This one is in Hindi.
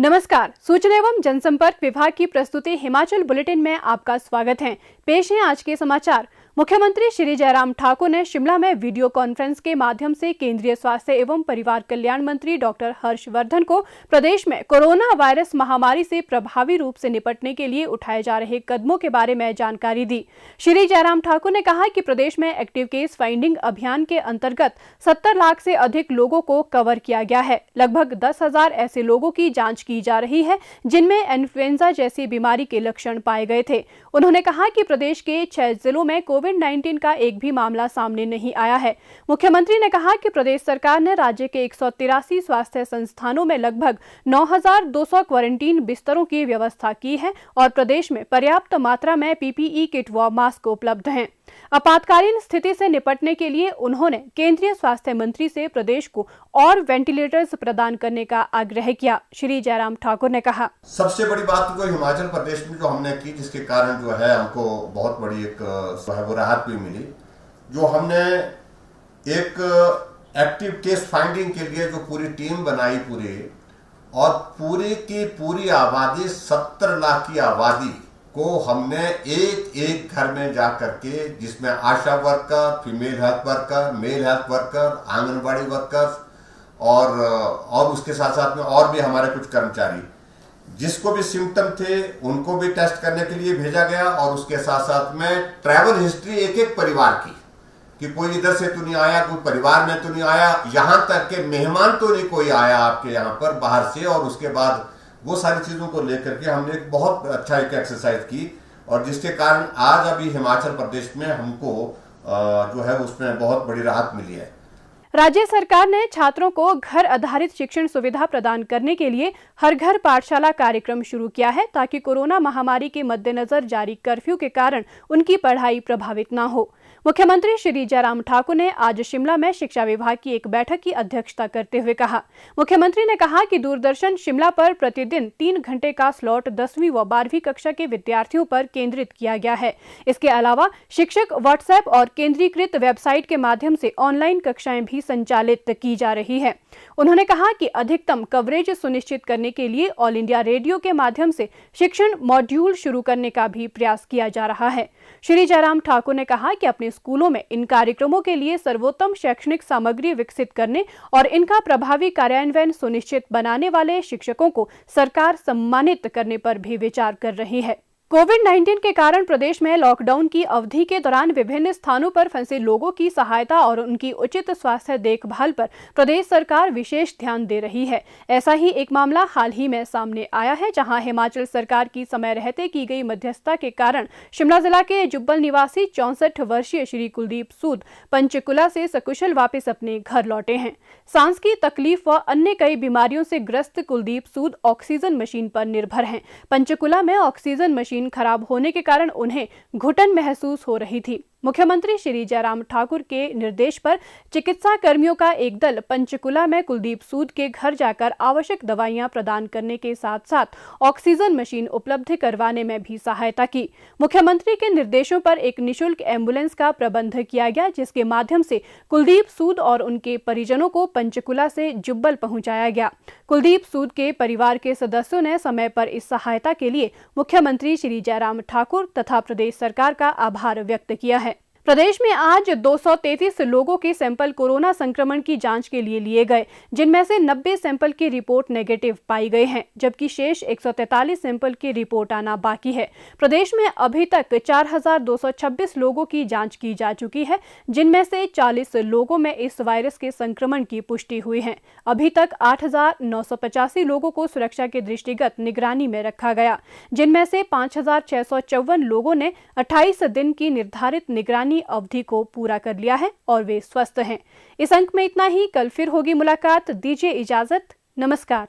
नमस्कार, सूचना एवं जनसंपर्क विभाग की प्रस्तुति हिमाचल बुलेटिन में आपका स्वागत है। पेश है आज के समाचार। मुख्यमंत्री श्री जयराम ठाकुर ने शिमला में वीडियो कॉन्फ्रेंस के माध्यम से केंद्रीय स्वास्थ्य एवं परिवार कल्याण मंत्री डॉक्टर हर्षवर्धन को प्रदेश में कोरोना वायरस महामारी से प्रभावी रूप से निपटने के लिए उठाए जा रहे कदमों के बारे में जानकारी दी। श्री जयराम ठाकुर ने कहा कि प्रदेश में एक्टिव केस फाइंडिंग अभियान के अंतर्गत 70 लाख से अधिक लोगों को कवर किया गया है। लगभग 10,000 ऐसे लोगों की जांच की जा रही है जिनमें इन्फ्लुएंजा जैसी बीमारी के लक्षण पाए गए थे। उन्होंने कहा कि प्रदेश के 6 जिलों में कोविड-19 का एक भी मामला सामने नहीं आया है। मुख्यमंत्री ने कहा कि प्रदेश सरकार ने राज्य के 183 स्वास्थ्य संस्थानों में लगभग 9,200 क्वारंटीन बिस्तरों की व्यवस्था की है और प्रदेश में पर्याप्त मात्रा में पीपीई किट व मास्क उपलब्ध हैं। आपातकालीन स्थिति से निपटने के लिए उन्होंने केंद्रीय स्वास्थ्य मंत्री से प्रदेश को और वेंटिलेटर्स प्रदान करने का आग्रह किया। श्री जयराम ठाकुर ने कहा, सबसे बड़ी बात तो हिमाचल प्रदेश में जो हमने की, जिसके कारण जो है हमको बहुत बड़ी एक वो राहत भी मिली। जो हमने एक एक्टिव केस फाइंडिंग के लिए जो पूरी टीम बनाई और पूरी की पूरी आबादी 70 लाख की आबादी को हमने एक घर में जा करके, जिसमें ASHA worker, female health worker, male health worker, anganwadi workers और उसके साथ साथ में और भी हमारे कुछ कर्मचारी, जिसको भी सिम्टम थे उनको भी टेस्ट करने के लिए भेजा गया। और उसके साथ साथ में ट्रैवल हिस्ट्री एक परिवार की, कि कोई इधर से तो नहीं आया, कोई परिवार में तो नहीं आया, यहाँ तक के मेहमान तो नहीं कोई आया आपके यहाँ पर बाहर से। और उसके बाद वो सारी चीजों को लेकर के हमने एक बहुत अच्छा एक एक्सरसाइज की, और जिसके कारण आज अभी हिमाचल प्रदेश में हमको जो है उसमें बहुत बड़ी राहत मिली है। राज्य सरकार ने छात्रों को घर आधारित शिक्षण सुविधा प्रदान करने के लिए हर घर पाठशाला कार्यक्रम शुरू किया है, ताकि कोरोना महामारी के मद्देनजर जारी कर्फ्यू के कारण उनकी पढ़ाई प्रभावित न हो। मुख्यमंत्री श्री जयराम ठाकुर ने आज शिमला में शिक्षा विभाग की एक बैठक की अध्यक्षता करते हुए कहा, मुख्यमंत्री ने कहा कि दूरदर्शन शिमला पर प्रतिदिन 3 घंटे का स्लॉट 10वीं व 12वीं कक्षा के विद्यार्थियों पर केंद्रित किया गया है। इसके अलावा शिक्षक व्हाट्सएप और केंद्रीकृत वेबसाइट के माध्यम से ऑनलाइन कक्षाएं भी संचालित की जा रही है। उन्होंने कहा कि अधिकतम कवरेज सुनिश्चित करने के लिए ऑल इंडिया रेडियो के माध्यम से शिक्षण मॉड्यूल शुरू करने का भी प्रयास किया जा रहा है। श्री जयराम ठाकुर ने कहा कि अपने स्कूलों में इन कार्यक्रमों के लिए सर्वोत्तम शैक्षणिक सामग्री विकसित करने और इनका प्रभावी कार्यान्वयन सुनिश्चित बनाने वाले शिक्षकों को सरकार सम्मानित करने पर भी विचार कर रही है। कोविड-19 के कारण प्रदेश में लॉकडाउन की अवधि के दौरान विभिन्न स्थानों पर फंसे लोगों की सहायता और उनकी उचित स्वास्थ्य देखभाल पर प्रदेश सरकार विशेष ध्यान दे रही है। ऐसा ही एक मामला हाल ही में सामने आया है, जहां हिमाचल सरकार की समय रहते की गई मध्यस्थता के कारण शिमला जिला के जुब्बल निवासी 64 वर्षीय श्री कुलदीप सूद पंचकुला से सकुशल वापस अपने घर लौटे हैं। सांस की तकलीफ व अन्य कई बीमारियों से ग्रस्त कुलदीप सूद ऑक्सीजन मशीन पर निर्भर हैं। पंचकुला में ऑक्सीजन मशीन खराब होने के कारण उन्हें घुटन महसूस हो रही थी। मुख्यमंत्री श्री जयराम ठाकुर के निर्देश पर चिकित्सा कर्मियों का एक दल पंचकुला में कुलदीप सूद के घर जाकर आवश्यक दवाइयां प्रदान करने के साथ साथ ऑक्सीजन मशीन उपलब्ध करवाने में भी सहायता की। मुख्यमंत्री के निर्देशों पर एक निशुल्क एम्बुलेंस का प्रबंध किया गया, जिसके माध्यम से कुलदीप सूद और उनके परिजनों को पंचकुला से जुब्बल पहुंचाया गया। कुलदीप सूद के परिवार के सदस्यों ने समय पर इस सहायता के लिए मुख्यमंत्री श्री जयराम ठाकुर तथा प्रदेश सरकार का आभार व्यक्त किया है। प्रदेश में आज 233 लोगों के सैंपल कोरोना संक्रमण की जांच के लिए गए, जिनमें से 90 सैंपल की रिपोर्ट नेगेटिव पाई गई है, जबकि शेष 143 सैंपल की रिपोर्ट आना बाकी है। प्रदेश में अभी तक 4,226 लोगों की जांच की जा चुकी है, जिनमें से 40 लोगों में इस वायरस के संक्रमण की पुष्टि हुई है। अभी तक 8,985 लोगों को सुरक्षा के दृष्टिगत निगरानी में रखा गया, जिनमें से 5,654 लोगों ने 28 दिन की निर्धारित निगरानी अवधि को पूरा कर लिया है और वे स्वस्थ हैं। इस अंक में इतना ही। कल फिर होगी मुलाकात। दीजिए इजाजत। नमस्कार।